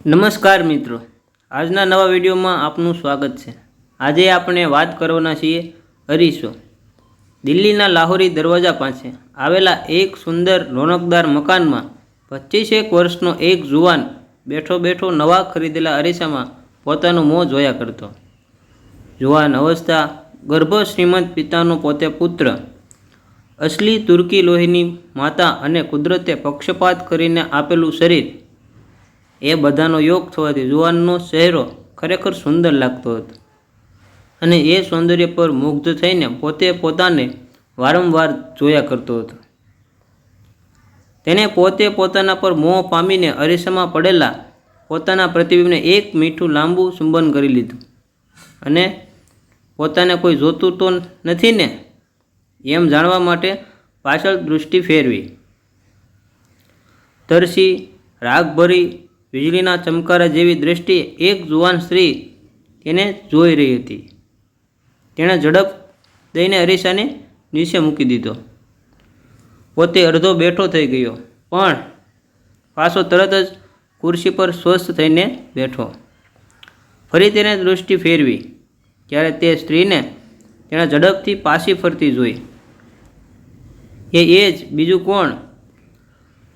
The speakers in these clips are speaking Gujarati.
નમસ્કાર મિત્રો, આજના નવા વિડીયોમાં આપનું સ્વાગત છે। આજે આપણે વાત કરવાના છીએ અરીસો। દિલ્હીના લાહોરી દરવાજા પાસે આવેલા એક સુંદર રોનકદાર મકાનમાં 25 વર્ષનો એક જુવાન બેઠો બેઠો નવા ખરીદેલા અરીસામાં પોતાનું મોં જોયા કરતો। જુવાન અવસ્થા, ગર્ભ શ્રીમંત પિતાનો પોતે પુત્ર, અસલી તુર્કી લોહીની માતા અને કુદરતે પક્ષપાત કરીને આપેલું શરીર, એ બધાનો યોગ થવાથી જુવાનનો ચહેરો ખરેખર સુંદર લાગતો હતો અને એ સૌંદર્ય પર મુગ્ધ થઈને પોતે પોતાને વારંવાર જોયા કરતો હતો। તેને પોતે પોતાના પર મોહ પામીને અરીસામાં પડેલા પોતાના પ્રતિબિંબને એક મીઠું લાંબુ ચુંબન કરી લીધું અને પોતાને કોઈ જોતું તો નથી ને એમ જાણવા માટે પાછળ દૃષ્ટિ ફેરવી। તરસી, રાગભરી, વીજળીના ચમકારા જેવી દ્રષ્ટિએ એક જુવાન સ્ત્રી તેને જોઈ રહી હતી। તેણે ઝડપ દઈને અરીસાને નીચે મૂકી દીધો। પોતે અડધો બેઠો થઈ ગયો, પણ પાછો તરત જ ખુરશી પર સ્વસ્થ થઈને બેઠો। ફરી તેને દૃષ્ટિ ફેરવી ત્યારે તે સ્ત્રીને તેણે ઝડપથી પાછી ફરતી જોઈ। એ જ બીજું કોણ,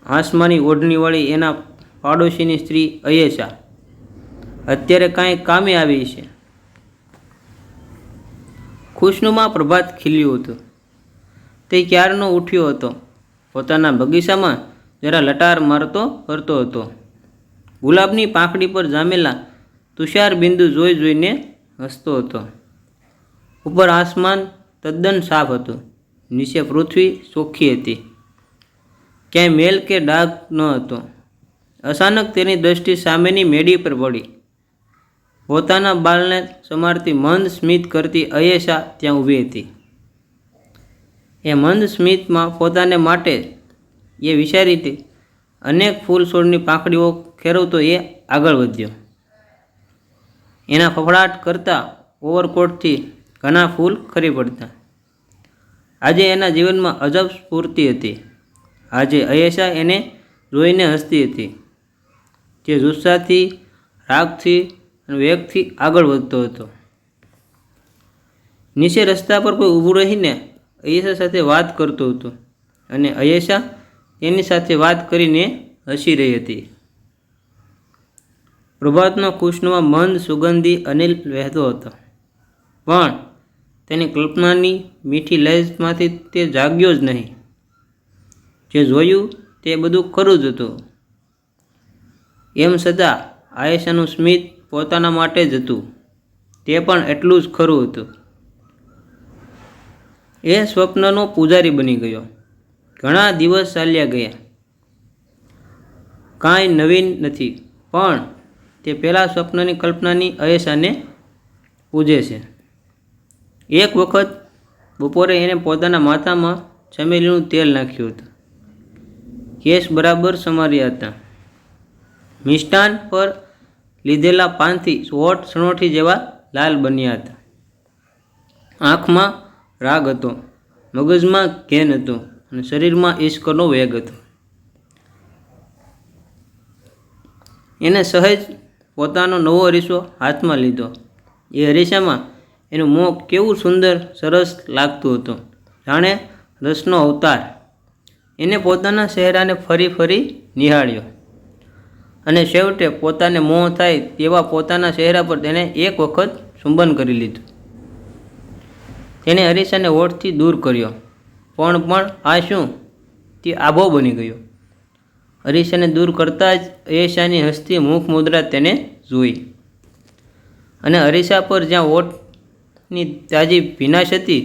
આસમાની ઓઢણીવાળી એના પાડોશીની સ્ત્રી અયેશા અત્યારે કાંઈ કામે આવી છે। ખુશનુમા પ્રભાત ખીલ્યું હતું। તે ક્યારનો ઉઠ્યો હતો, પોતાના બગીચામાં જરા લટાર મારતો ફરતો હતો। ગુલાબની પાંખડી પર જામેલા તુષાર બિંદુ જોઈ જોઈને હસતો હતો। ઉપર આસમાન તદ્દન સાફ હતું, નીચે પૃથ્વી ચોખ્ખી હતી, ક્યાંય મેલ કે ડાઘ ન હતો। અચાનક તેની દ્રષ્ટિ સામેની મેડી પર પડી। પોતાના બાલને સમારતી મંદ સ્મિત કરતી અયેશા ત્યાં ઊભી હતી। એ મંદ સ્મિતમાં પોતાને માટે એ વિચારીથી અનેક ફૂલ છોડની પાંખડીઓ ખેરવતો એ આગળ વધ્યો। એના ફફડાટ કરતા ઓવરકોટથી ઘણા ફૂલ ખરી પડતા। આજે એના જીવનમાં અજબ સ્ફૂર્તિ હતી। આજે અયેશા એને જોઈને હસતી હતી। તે જુસ્સાથી, રાગથી અને વેગથી આગળ વધતો હતો। નીચે રસ્તા પર કોઈ ઊભું રહીને અયેશા સાથે વાત કરતો હતો અને અયેશા તેની સાથે વાત કરીને હસી રહી હતી। પ્રભાતનો ખુશનુમા મંદ સુગંધી અનિલ વહેતો હતો, પણ તેની કલ્પનાની મીઠી લહેજમાંથી તે જાગ્યો જ નહીં। જે જોયું તે બધું ખરું જ હતું। એમ છતાં આયેશાનું સ્મિત પોતાના માટે જ હતું, તે પણ એટલું જ ખરું હતું। એ સ્વપ્નનો પૂજારી બની ગયો। ઘણા દિવસ ચાલ્યા ગયા, કાંઈ નવીન નથી, પણ તે પેલા સ્વપ્નની કલ્પનાની અયેશાને પૂજે છે। એક વખત બપોરે એને પોતાના માથામાં ચમેલીનું તેલ નાખ્યું હતું, કેસ બરાબર સમાર્યા હતા, મિષ્ટાન પર લીધેલા પાનથી હોઠ સણોઠી જેવા લાલ બન્યા હતા। આંખમાં રાગ હતો, મગજમાં ઘેન હતું અને શરીરમાં ઈશ્કનો વેગ હતો। એને સહેજ પોતાનો નવો અરીસો હાથમાં લીધો। એ અરીસામાં એનું મોં કેવું સુંદર સરસ લાગતું હતું, જાણે રસનો અવતાર। એને પોતાના ચહેરાને ફરી ફરી નિહાળ્યો અને છેવટે પોતાને મોહ થાય તેવા પોતાના ચહેરા પર તેને એક વખત ચુંબન કરી લીધું। તેણે અરીસાને હોઠથી દૂર કર્યો, પણ આ શું, તે આભો બની ગયો। અરીસાને દૂર કરતાં જ અયેશાની હસતી મુખ મુદ્રા તેને જોઈ અને અરીસા પર જ્યાં હોઠની તાજી ભીનાશ હતી,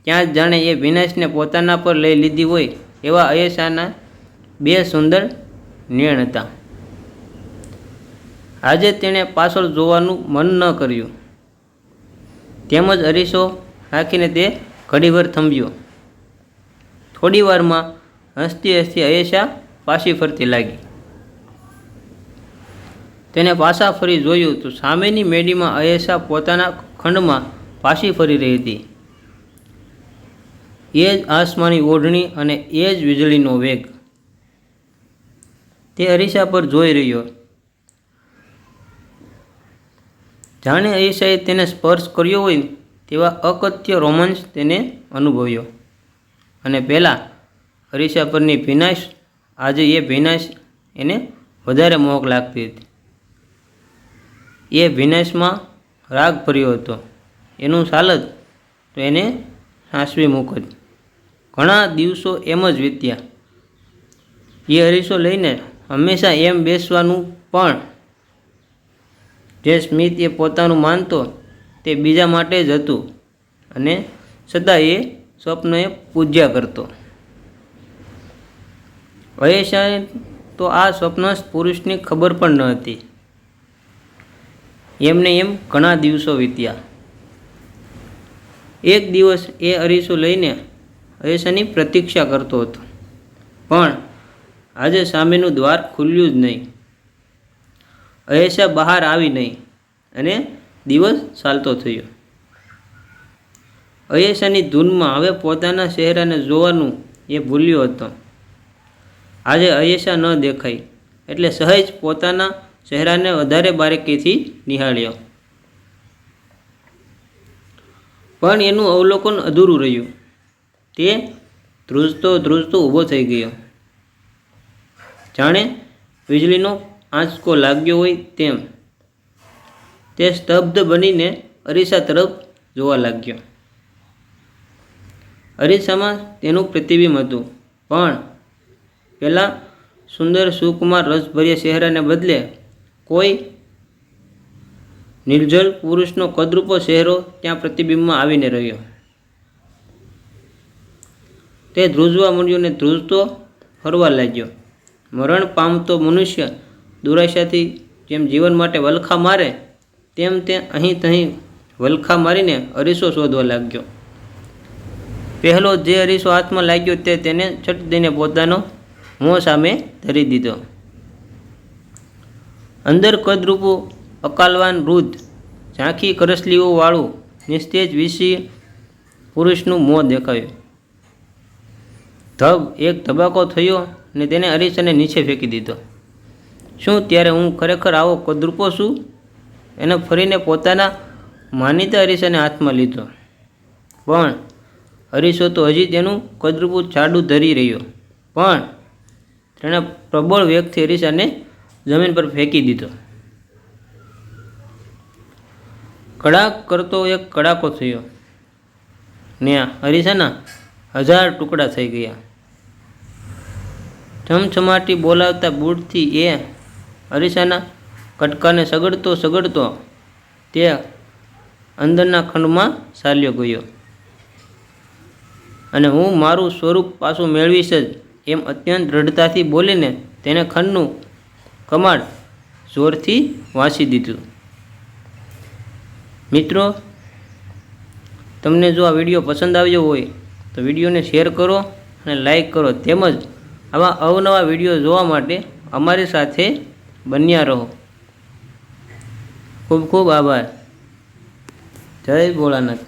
ત્યાં જ જાણે એ ભીનાશને પોતાના પર લઈ લીધી હોય એવા અયેશાના બે સુંદર નેણ હતા। આજે તેણે પાછળ જોવાનું મન ન કર્યું, તેમજ અરીસો રાખીને તે ઘડીભર થંભ્યો। થોડી વારમાં હસતી હસતી અયેશા પાછી ફરતી લાગી। તેને પાછા ફરી જોયું તો સામેની મેડીમાં અયેશા પોતાના ખંડમાં પાછી ફરી રહી હતી। એ જ આસમાની ઓઢણી અને એ જ વીજળીનો વેગ। તે અરીસા પર જોઈ રહ્યો જાણે અરીસાએ તેને સ્પર્શ કર્યો હોય તેવા અકથ્ય રોમાંચ તેને અનુભવ્યો. અને પહેલાં અરીસા પરની ભીનાશ, આજે એ ભીનાશ એને વધારે મોહક લાગતી હતી. એ ભીનાશમાં રાગ ભર્યો હતો. એનું ચાલત તો એને સાસવી મૂકત. ઘણા દિવસો એમ જ વીત્યા. એ અરીસો લઈને હંમેશા એમ બેસવાનું, પણ જે સ્મિત એ પોતાનું માનતો તે બીજા માટે જ હતું, અને સદા એ સ્વપ્નએ પૂજ્યા કરતો. અરીસાને તો આ સ્વપ્નસ્થ પુરુષની ખબર પણ ન હતી. એમને એમ ઘણા દિવસો વીત્યા. એક દિવસ એ અરીસો લઈને અરીસાની પ્રતીક્ષા કરતો હતો, પણ આજે સામેનું દ્વાર ખુલ્યું જ નહીં. અરીસા બહાર આવી નહીં અને દિવસ ચાલતો થયો. અરીસાની ધૂનમાં હવે પોતાના ચહેરાને જોવાનું એ ભૂલ્યો હતો. આજે અરીસા ન દેખાઈ એટલે સહેજ પોતાના ચહેરાને વધારે બારીકીથી નિહાળ્યો. પણ એનું અવલોકન અધૂરું રહ્યું. તે ધ્રુજતો ઊભો થઈ ગયો. જાણે વીજળીનો આંચકો લાગ્યો હોય તેમ તે સ્તબ્ધ બનીને અરીસા તરફ જોવા લાગ્યો. અરીસામાં તેનું પ્રતિબિંબ હતું, પણ પેલા સુંદર સુકુમાર રસભર્યા ચહેરાને બદલે કોઈ નિર્જળ પુરુષનો કદરૂપો ચહેરો ત્યાં પ્રતિબિંબમાં આવીને રહ્યો. તે ધ્રુજવા માંડ્યો ને ધ્રુજતો ફરવા લાગ્યો. મરણ પામતો મનુષ્ય દુરાશાથી જેમ જીવન માટે વલખા મારે તેમ તે અહીં તહીં વલખા મારીને અરીસો શોધવા લાગ્યો. પહેલો જે અરીસો હાથમાં લાગ્યો તે તેને છટ દઈને પોતાનો મોં સામે ધરી દીધો. અંદર કદરૂપું અકાલવાન વૃદ્ધ, ઝાંખી કરસલીઓ વાળું નિસ્તેજ વિષી પુરુષનું મોં દેખાયું. ધબ એક ધબાકો થયો ને તેને અરીસાને નીચે ફેંકી દીધો. શું ત્યારે હું ખરેખર આવો કદરૂપો છું? એને ફરીને પોતાના માનીતા અરીસાને હાથમાં લીધો, પણ અરીસો તો હજી તેનું કદરૂપું જાડું ધરી રહ્યો. પણ તેણે પ્રબળ વેગથી અરીસાને જમીન પર ફેંકી દીધો. કડાક કરતો એક કડાકો થયો ને અરીસાના 1000 ટુકડા થઈ ગયા. છમછમાટી બોલાવતા બૂટથી એ અરીસાના કટકાને સગડતો તે અંદરના ખંડમાં ચાલ્યો ગયો. અને હું મારું સ્વરૂપ પાછું મેળવીશ જ એમ અત્યંત દ્રઢતાથી બોલીને તેને ખંડનું કમાડ જોરથી વાંચી દીધું. મિત્રો, તમને જો આ વિડીયો પસંદ આવ્યો હોય તો વિડીયોને શેર કરો અને લાઈક કરો, તેમજ આવા અવનવા વિડીયો જોવા માટે અમારી સાથે બન્યા રહો. ખૂબ ખૂબ આભાર. જય ભોળાનાથ.